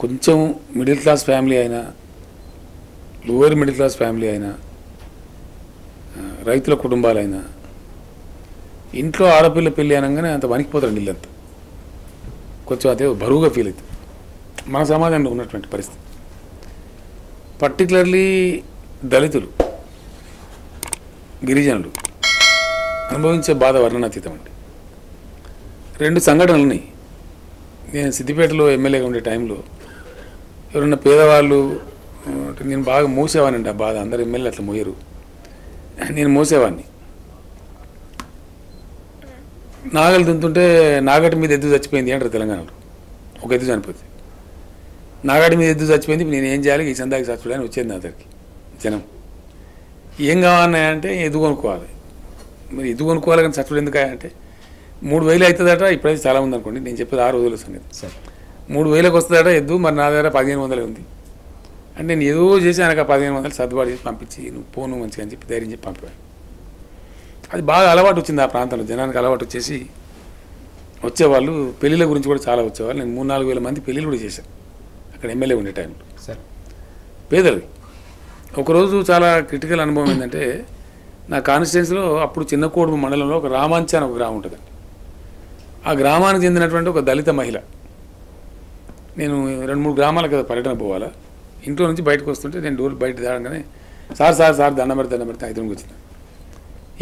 కొంచెం middle class family అయినా, lower middle class family అయినా, రైతుల కుటుంబాలైనా ఇంట్లో ఆడపిల్ల పెళ్ళి అనగానే అంత వణికిపోతారండి ఇల్లంతా. కొంచెం అదే బరువుగా ఫీల్ అవుతుంది మన సమాజంలో ఉన్నటువంటి పరిస్థితి. పర్టికులర్లీ దళితులు, గిరిజనులు అనుభవించే బాధ వర్ణనాతీతం అండి. 2 సంఘటనలు ఉన్నాయి. నేను సిద్దిపేటలో ఎమ్మెల్యేగా ఉండే టైంలో ఎవరన్నా పేదవాళ్ళు, నేను బాగా మోసేవాడిని. ఆ బాధ అందరు ఎమ్మెల్యే అట్లా మోయరు, నేను మోసేవాడిని. నాగలు దుంతుంటే నాగటి మీద ఎద్దు చచ్చిపోయింది అంటారు తెలంగాణలో. ఒక ఎద్దు చనిపోతుంది, నాగటి మీద ఎద్దు చచ్చిపోయింది, నేను ఏం చేయాలి, ఈ చందాకి చచ్చుడు అని వచ్చేది నా దగ్గరికి జనం. ఏం కావాలన్నాయంటే ఎద్దు కొనుక్కోవాలి. మరి ఎద్దు కొనుక్కోవాలి కానీ చచ్చుడు ఎందుకు అంటే 3000 అవుతుందట. ఇప్పుడైతే చాలా ఉంది అనుకోండి, నేను చెప్పేది 6 రోజుల సంగతి. 3000కి వస్తుందట ఎద్దు, మరి నా దగ్గర 1500 ఉంది అంటే నేను ఏదో చేసి ఆయనకు 1500 సర్దుబాటు చేసి పంపించి నువ్వు పోను మంచిగా అని చెప్పి ధైర్యం చెప్పి పంపాను. అది బాగా అలవాటు వచ్చింది ఆ ప్రాంతంలో, జనానికి అలవాటు వచ్చేసి వచ్చేవాళ్ళు. పెళ్ళిళ్ళ గురించి కూడా చాలా వచ్చేవాళ్ళు. నేను 3-4 వేల మంది పెళ్ళిళ్ళు కూడా చేశాను అక్కడ ఎమ్మెల్యే ఉండే టైంలో. పేదలు. ఒకరోజు చాలా క్రిటికల్ అనుభవం ఏంటంటే, నా కాన్స్టిట్యున్సీలో అప్పుడు చిన్నకోడుము మండలంలో ఒక రామాంచ అని ఒక గ్రామం ఉంటుంది. ఆ గ్రామానికి చెందినటువంటి ఒక దళిత మహిళ, నేను 2-3 గ్రామాలకు కదా పర్యటన పోవాలా, ఇంట్లో నుంచి బయటకు వస్తుంటే నేను డోర్ బయట దాడగానే సార్ దండం పెడితే 5 రోజులకి వచ్చింది.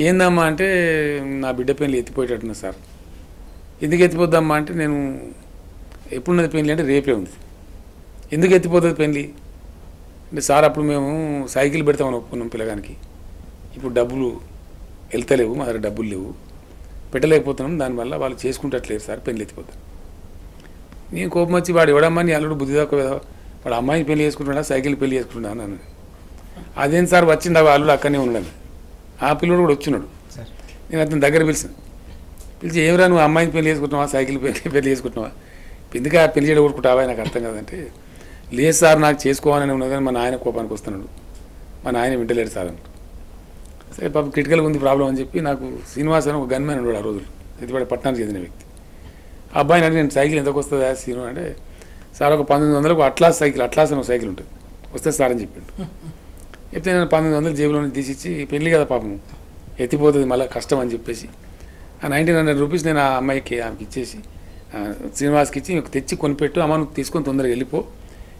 ఏందమ్మా అంటే, నా బిడ్డ పెళ్ళి ఎత్తిపోయేటట్టున్నా సార్. ఎందుకు ఎత్తిపోద్దమ్మా అంటే, నేను ఎప్పుడున్నది పెళ్ళి అంటే రేపే ఉంది. ఎందుకు ఎత్తిపోతుంది పెళ్ళి అంటే, సార్ అప్పుడు మేము సైకిల్ పెడతామని ఒప్పుకున్నాం పిల్లగానికి, ఇప్పుడు డబ్బులు వెళ్తలేవు, మా దగ్గర డబ్బులు లేవు, పెట్టలేకపోతున్నాం, దానివల్ల వాళ్ళు చేసుకుంటట్లేరు సార్, పెళ్ళి ఎత్తిపోతాం. నేను కోపం వచ్చి, వాడు ఎవడమ్మా నీ అల్లుడు బుద్ధి దాకా వాడు అమ్మాయిని పెళ్లి చేసుకుంటున్నా, సైకిల్ పెళ్లి చేసుకుంటున్నా అన్నాను. అదేం సార్ వచ్చిండు, ఆ అల్లుడు అక్కడనే ఉండాలి. ఆ పిల్లడు కూడా వచ్చినాడు. నేను అతని దగ్గర పిలిచాను. పిలిచి, ఏమిరా నువ్వు అమ్మాయిని పెళ్లి చేసుకుంటున్నావా, సైకిల్ పెళ్లి చేసుకుంటున్నావా, ఎందుకు ఆ పెళ్లి చేయకూడకుంటావా, నాకు అర్థం కాదంటే, లేదు సార్ నాకు చేసుకోవాలని ఉన్నది కానీ మా నాయన కోపానికి వస్తున్నాడు, మా నాయన వింటలేడు సార్ అంటారు. సరే పాపం క్రిటికల్గా ఉంది ప్రాబ్లం అని చెప్పి, నాకు శ్రీనివాస్ అని ఒక గన్మ్యాన్ ఉన్నాడు ఆ రోజులు, ఇది పట్టణానికి చెందిన వ్యక్తి. ఆ అబ్బాయిని అంటే, నేను సైకిల్ ఎంతకు వస్తుందా శ్రీను అంటే, సార్ ఒక 1900కు అట్లాస్ అని ఒక సైకిల్ ఉంటుంది, వస్తుంది సార్ అని చెప్పిండు. చెప్తే నేను 1900 జేబులో తీసిచ్చి, పెళ్ళి కదా పాపం ఎత్తిపోతుంది మళ్ళీ కష్టం అని చెప్పేసి ఆ 1900 రూపీస్ నేను ఆ అమ్మాయికి ఆమెకి ఇచ్చేసి, శ్రీనివాస్కి ఇచ్చి తెచ్చి కొనిపెట్టు, అమ్మ నువ్వు తీసుకొని తొందరగా వెళ్ళిపో,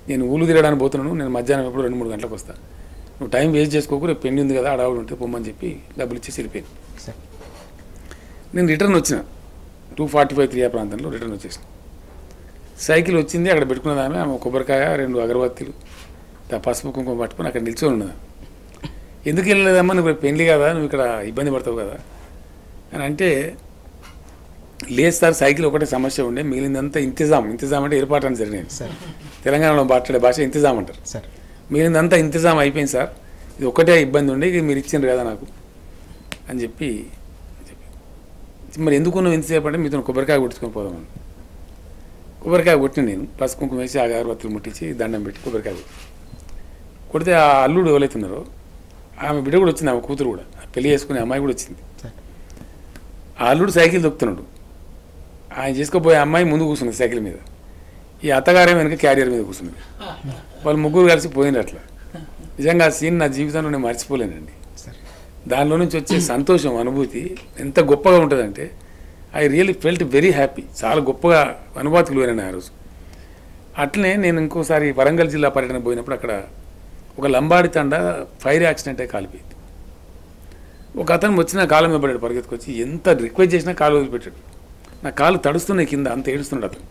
నేను ఊళ్ళు తిరగడానికి పోతున్నాను, నేను మధ్యాహ్నం ఎప్పుడు 2-3 గంటలకు వస్తాను, నువ్వు టైం వేస్ట్ చేసుకోకు, రేపు పెళ్లి ఉంది కదా అడవుడు ఉంటే పొమ్మని చెప్పి డబ్బులు ఇచ్చేసి వెళ్ళిపోయాను. నేను రిటర్న్ వచ్చిన 245 ప్రాంతంలో రిటర్న్ వచ్చేసిన. సైకిల్ వచ్చింది, అక్కడ పెట్టుకున్నది ఆమె కొబ్బరికాయ 2 అగరబత్తీలు పసుపు కుంకుమ పట్టుకొని అక్కడ నిల్చొని ఉన్నదా. ఎందుకు వెళ్ళలేదమ్మా, నువ్వు పెళ్లి కదా, నువ్వు ఇక్కడ ఇబ్బంది పడతావు కదా అని అంటే, లేదు సార్ సైకిల్ ఒకటే సమస్య ఉండే, మిగిలిందంతా ఇంతిజాం అంటే ఏర్పాటు అని జరిగింది. తెలంగాణలో మాట్లాడే భాష ఇంతిజాం అంటారు. మిగిలిందంతా ఇంతిజాం అయిపోయింది సార్, ఇది ఒకటే ఇబ్బంది ఉండే, ఇది మీరు ఇచ్చిండ్రు కదా నాకు అని చెప్పి మరి ఎందుకు నువ్వు ఎంతసేపు అంటే, మీతో కొబ్బరికాయ కొట్టుకొని పోదామని. కొబ్బరికాయ కొట్టిన నేను, పసుపు కుంకుమ వేసి అగరబత్తులు ముట్టించి దండం పెట్టి కొబ్బరికాయ కొడితే, ఆ అల్లుడు ఎవరైతున్నారో ఆమె బిడ్డ కూడా వచ్చింది, ఆమె కూతురు కూడా, పెళ్లి చేసుకునే అమ్మాయి కూడా వచ్చింది. ఆ అల్లుడు సైకిల్ దొక్కుతున్నాడు, ఆయన చేసుకోపోయే అమ్మాయి ముందు కూర్చుంది సైకిల్ మీద, ఈ అత్తగారే వెనక క్యారియర్ మీద కూర్చుంది. వాళ్ళు ముగ్గురు కలిసి పోయినారు. అట్లా నిజంగా ఆ సీన్ నా జీవితంలో నేను మర్చిపోలేనండి. దానిలో నుంచి వచ్చే సంతోషం, అనుభూతి ఎంత గొప్పగా ఉంటుందంటే, I really felt very happy. చాలా గొప్పగా అనుభూతికి పోయినాను ఆ రోజు. అట్లనే నేను ఇంకోసారి వరంగల్ జిల్లా పర్యటన పోయినప్పుడు, అక్కడ ఒక లంబాడి తండ ఫైర్ యాక్సిడెంట్ అయి కాలిపోయింది. ఒక అతను వచ్చిన కాలు మీద పడ్డాడు, పరిగెత్తుకొచ్చి ఎంత రిక్వెస్ట్ చేసినా కాలు వదిలిపెట్టాడు. నా కాలు తడుస్తున్నాయి కింద, అంత ఏడుస్తున్నాడు అతను.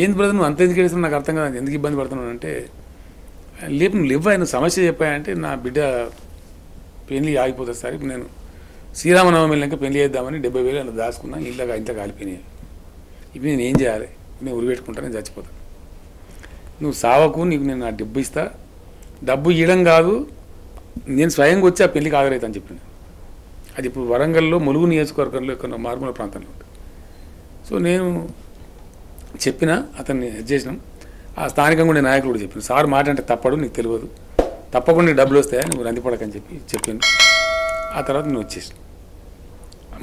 ఏంది బ్రదర్ నువ్వు అంత ఎందుకు ఏడుస్తున్నావు, నాకు అర్థం కాదు, ఎందుకు ఇబ్బంది పడుతున్నాను అంటే, లేపు నువ్వు లేవు, ఆయన సమస్య చెప్పాయంటే, నా బిడ్డ పెళ్లి ఆగిపోతుంది సార్, ఇప్పుడు నేను శ్రీరామనవమి వెళ్ళాక పెళ్లి చేద్దామని 70,000 అలా దాచుకున్నా, ఇంట్లో కాలిపోయినాయి, ఇప్పుడు నేను ఏం చేయాలి, నేను ఉరిపెట్టుకుంటా, నేను చచ్చిపోతాను, నువ్వు సావకు, నీకు నేను నా డబ్బు ఇస్తా, డబ్బు ఇవ్వడం కాదు, నేను స్వయంగా వచ్చి ఆ పెళ్లికి ఆదరైతాను చెప్పాను. అది ఇప్పుడు వరంగల్లో ములుగు నియోజకవర్గంలో ఎక్కడ మారుమూల ప్రాంతంలో ఉంటుంది. సో నేను చెప్పిన అతన్ని చేసినాం. ఆ స్థానికంగా ఉండే నాయకులు కూడా చెప్పాను, సార్ మాట అంటే తప్పడు, నీకు తెలియదు, తప్పకుండా నీకు డబ్బులు వస్తాయా, నువ్వు రందిపడకని చెప్పాను. ఆ తర్వాత నేను వచ్చేసాను.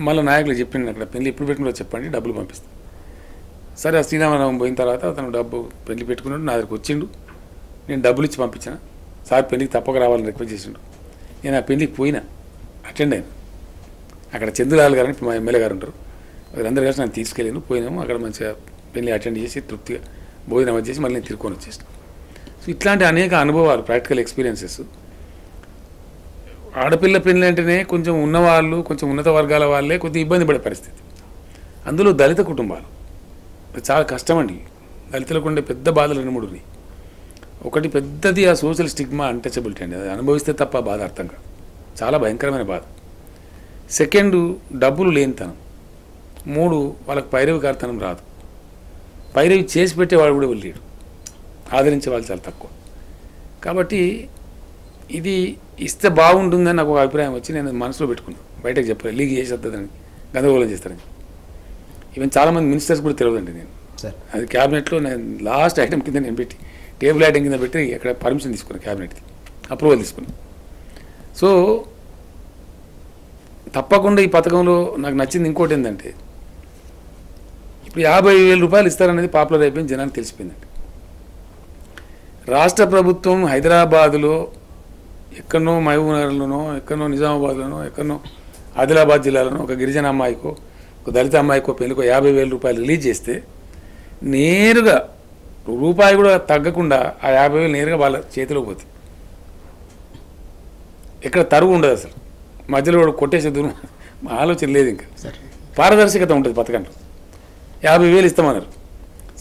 మళ్ళీ నాయకులు చెప్పిండు, అక్కడ పెళ్లి ఎప్పుడు పెట్టుకుంటో చెప్పండి, డబ్బులు పంపిస్తాను. సరే ఆ శ్రీరామనవమి పోయిన తర్వాత అతను డబ్బు పెళ్లి పెట్టుకున్నాడు, నా దగ్గరికి వచ్చిండు, నేను డబ్బులు ఇచ్చి పంపించాను. సార్ పెళ్లికి తప్పక రావాలని రిక్వెస్ట్ చేసిండు. నేను ఆ పెళ్లికి పోయినా, అటెండ్ అయినా. అక్కడ చంద్రలాల్ గారు అని మా ఎమ్మెల్యే గారు ఉంటారు, వాళ్ళందరూ కలిసి నన్ను తీసుకెళ్ళాను. పోయినాము, అక్కడ మంచిగా పెళ్లి అటెండ్ చేసి తృప్తిగా భోజనం చేసి మళ్ళీ నేను తిరుక్కొని వచ్చేసాను. సో ఇట్లాంటి అనేక అనుభవాలు, ప్రాక్టికల్ ఎక్స్పీరియన్సెస్. ఆడపిల్ల పెళ్ళి అంటేనే కొంచెం ఉన్నవాళ్ళు, కొంచెం ఉన్నత వర్గాల వాళ్ళే కొద్దిగా ఇబ్బంది పడే పరిస్థితి. అందులో దళిత కుటుంబాలు చాలా కష్టం అండి. దళితులకు ఉండే పెద్ద బాధలు 2-3 ఉన్నాయి. ఒకటి పెద్దది ఆ సోషల్ స్టిగ్మా, అన్టచబిలిటీ అండి. అది అనుభవిస్తే తప్ప బాధ అర్థం కాదు, చాలా భయంకరమైన బాధ. సెకండు డబ్బులు లేనితనం. 3 వాళ్ళకి పైరవికారితనం రాదు. పైరవి చేసి పెట్టేవాడు కూడా వెళ్ళాడు, ఆదరించే వాళ్ళు చాలా తక్కువ. కాబట్టి ఇది ఇస్తే బాగుంటుందని నాకు ఒక అభిప్రాయం వచ్చి నేను మనసులో పెట్టుకున్నాను. బయటకు చెప్పాను, లీక్ చేసేద్దని, గందరగోళం చేస్తారని. ఈవెన్ చాలామంది మినిస్టర్స్ కూడా తెలియదండి. నేను అది క్యాబినెట్లో నేను లాస్ట్ ఐటమ్ కింద నేను పెట్టి, టేబుల్ ఐటమ్ కింద పెట్టి అక్కడ పర్మిషన్ తీసుకున్నాను, క్యాబినెట్కి అప్రూవల్ తీసుకున్నాను. సో తప్పకుండా ఈ పథకంలో నాకు నచ్చింది ఇంకోటి ఏంటంటే, ఇప్పుడు 50,000 రూపాయలు ఇస్తారనేది పాపులర్ అయిపోయింది, జనానికి తెలిసిపోయిందండి. రాష్ట్ర ప్రభుత్వం హైదరాబాదులో ఎక్కడనో, మహబూబ్నగర్లోనో, ఎక్కడనో నిజామాబాద్లోనో, ఎక్కడనో ఆదిలాబాద్ జిల్లాలోనో ఒక గిరిజన అమ్మాయికో, ఒక దళిత అమ్మాయికో పెళ్ళికో 50,000 రూపాయలు రిలీజ్ చేస్తే నేరుగా రూపాయి కూడా తగ్గకుండా ఆ 50,000 నేరుగా వాళ్ళ చేతిలో పోతుంది. ఎక్కడ తరుగు ఉండదు, అసలు మధ్యలో కూడా కొట్టేసే దూరం ఆలోచన లేదు. ఇంకా పారదర్శకత ఉంటుంది పథకంలో. 50,000 ఇస్తామన్నారు.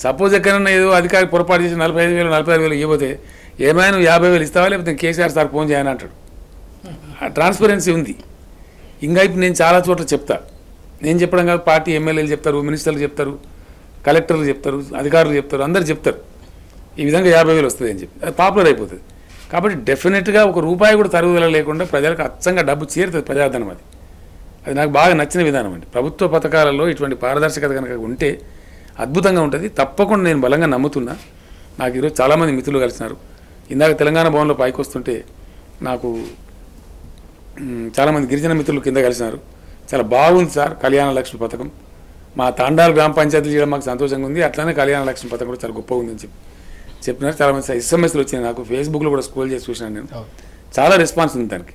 సపోజ్ ఎక్కడన్నా ఏదో అధికారి పొరపాటు చేసి 45,000 46,000 ఇవ్వబోతే ఏమైనా 50,000 ఇస్తావా, లేకపోతే కేసీఆర్ సార్ ఫోన్ చేయని అంటాడు. ఆ ట్రాన్స్పరెన్సీ ఉంది. ఇంకా ఇప్పుడు నేను చాలా చోట్ల చెప్తా, నేను చెప్పడం కాదు, పార్టీ ఎమ్మెల్యేలు చెప్తారు, మినిస్టర్లు చెప్తారు, కలెక్టర్లు చెప్తారు, అధికారులు చెప్తారు, అందరు చెప్తారు ఈ విధంగా 50,000 వస్తుంది అని చెప్పి. అది పాపులర్ అయిపోతుంది. కాబట్టి డెఫినెట్గా ఒక రూపాయి కూడా తరుగుదల లేకుండా ప్రజలకు అచ్చంగా డబ్బు చేరుతుంది, ప్రజాధనం. అది నాకు బాగా నచ్చిన విధానం అండి. ప్రభుత్వ పథకాలలో ఇటువంటి పారదర్శకత కనుక ఉంటే అద్భుతంగా ఉంటుంది. తప్పకుండా నేను బలంగా నమ్ముతున్నా. నాకు ఈరోజు చాలామంది మిత్రులు కలిసినారు. ఇందాక తెలంగాణ భవన్లో పైకి వస్తుంటే నాకు చాలామంది గిరిజన మిత్రులు కింద కలిసినారు. చాలా బాగుంది సార్ కళ్యాణ లక్ష్మి పథకం, మా తాండాలు గ్రామ పంచాయతీలు చేయడం మాకు సంతోషంగా ఉంది, అట్లానే కళ్యాణ లక్ష్మి పథకం కూడా చాలా గొప్పగా ఉందని చెప్పినారు. చాలామంది ఎస్ఎంఎస్లు వచ్చినాయి నాకు, ఫేస్బుక్లో కూడా స్క్రోల్ చేసి చూసినాను నేను. చాలా రెస్పాన్స్ ఉంది దానికి.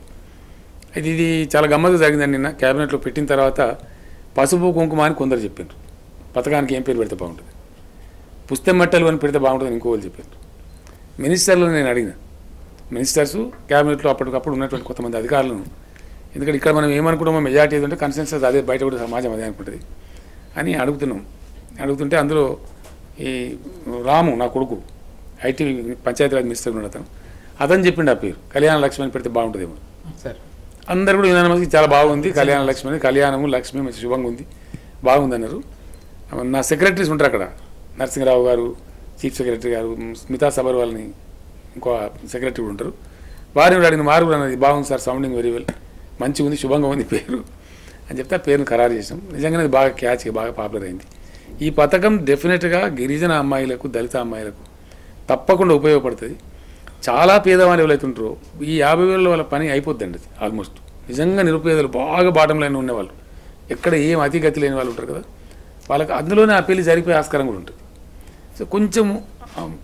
అయితే ఇది చాలా గమ్మత్తు జరిగిందండి. నిన్న క్యాబినెట్లో పెట్టిన తర్వాత పసుపు కుంకుమ అని కొందరు చెప్పారు. పథకానికి ఏం పేరు పెడితే బాగుంటుంది, పుస్తెం మట్టలు అని పెడితే బాగుంటుందని ఇంకోళ్ళు చెప్పారు. మినిస్టర్లు నేను అడిగిన, మినిస్టర్స్ క్యాబినెట్లో అప్పటికప్పుడు ఉన్నటువంటి కొంతమంది అధికారులను, ఎందుకంటే ఇక్కడ మనం ఏమనుకుంటామో మెజార్టీ ఏదంటే కన్సెన్సస్ అదే, బయట కూడా సమాజం అదే అనుకుంటుంది అని అడుగుతుంటే అందులో ఈ రాము నా కొడుకు ఐటీ పంచాయతీరాజ్ మినిస్టర్ ఉన్నాడు, అతను చెప్పిండు ఆ పేరు కళ్యాణ లక్ష్మి అని పెడితే బాగుంటుందేమో. అందరు కూడా యునానిమస్గా చాలా బాగుంది కళ్యాణ లక్ష్మి అని, కళ్యాణము లక్ష్మి మంచి శుభంగా ఉంది, బాగుంది అన్నారు. నా సెక్రటరీస్ ఉంటారు అక్కడ, నరసింహరావు గారు చీఫ్ సెక్రటరీ గారు, స్మితా సబర్వాల్ని ఇంకో సెక్రటరీ కూడా ఉంటారు. వారిని అడిగిన వారు కూడా అన్నది బాగుంది సార్, సౌండింగ్ వెరీ వెల్, మంచిగా ఉంది, శుభంగా ఉంది పేరు అని చెప్తే ఆ పేరును ఖరారు చేసాం. నిజంగానే బాగా క్యాచ్గా బాగా పాపులర్ అయింది. ఈ పథకం డెఫినెట్గా గిరిజన అమ్మాయిలకు, దళిత అమ్మాయిలకు తప్పకుండా ఉపయోగపడుతుంది. చాలా పేదవాళ్ళు ఎవరైతే ఉంటారో ఈ 50,000 వాళ్ళ పని అయిపోద్దండి ఆల్మోస్ట్. నిజంగా నిరుపేదలు, బాగా బాటం లైన్ ఉండేవాళ్ళు, ఎక్కడ ఏం అతిగతి లేని వాళ్ళు ఉంటారు కదా, వాళ్ళకి అందులోనే ఆ పెళ్లి జరిపోయే ఆస్కారం కూడా ఉంటుంది. సో కొంచెం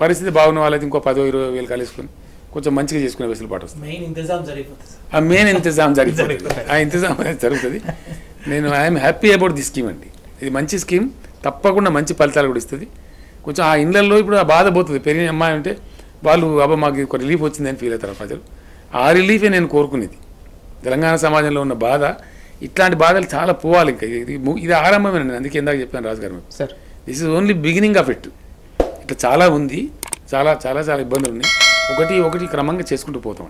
పరిస్థితి బాగున్న వాళ్ళైతే ఇంకో 10,000-20,000 కలుసుకొని కొంచెం మంచిగా చేసుకునే వెసులుబాటు వస్తుంది. మెయిన్ ఇంతజాం జరిగిపోతుంది, ఆ ఇంతజాం అనేది జరుగుతుంది. నేను I'm happy about the scheme అండి. ఇది మంచి స్కీమ్, తప్పకుండా మంచి ఫలితాలు కూడా ఇస్తుంది. కొంచెం ఆ ఇళ్లలో ఇప్పుడు ఆ బాధ పోతుంది. పెరిగిన అమ్మాయి ఉంటే వాళ్ళు మాకు ఒక రిలీఫ్ వచ్చిందని ఫీల్ అవుతారు ప్రజలు. ఆ రిలీఫే నేను కోరుకునేది. తెలంగాణ సమాజంలో ఉన్న బాధ, ఇట్లాంటి బాధలు చాలా పోవాలి. ఇంకా ఇది ఆరంభమేనండి. అందుకే ఇందాక చెప్పాను రాజుగారు, sir this is only beginning of it. ఇట్లా చాలా ఉంది, చాలా చాలా చాలా ఇబ్బందులు ఉన్నాయి. ఒకటి క్రమంగా చేసుకుంటూ పోతాం.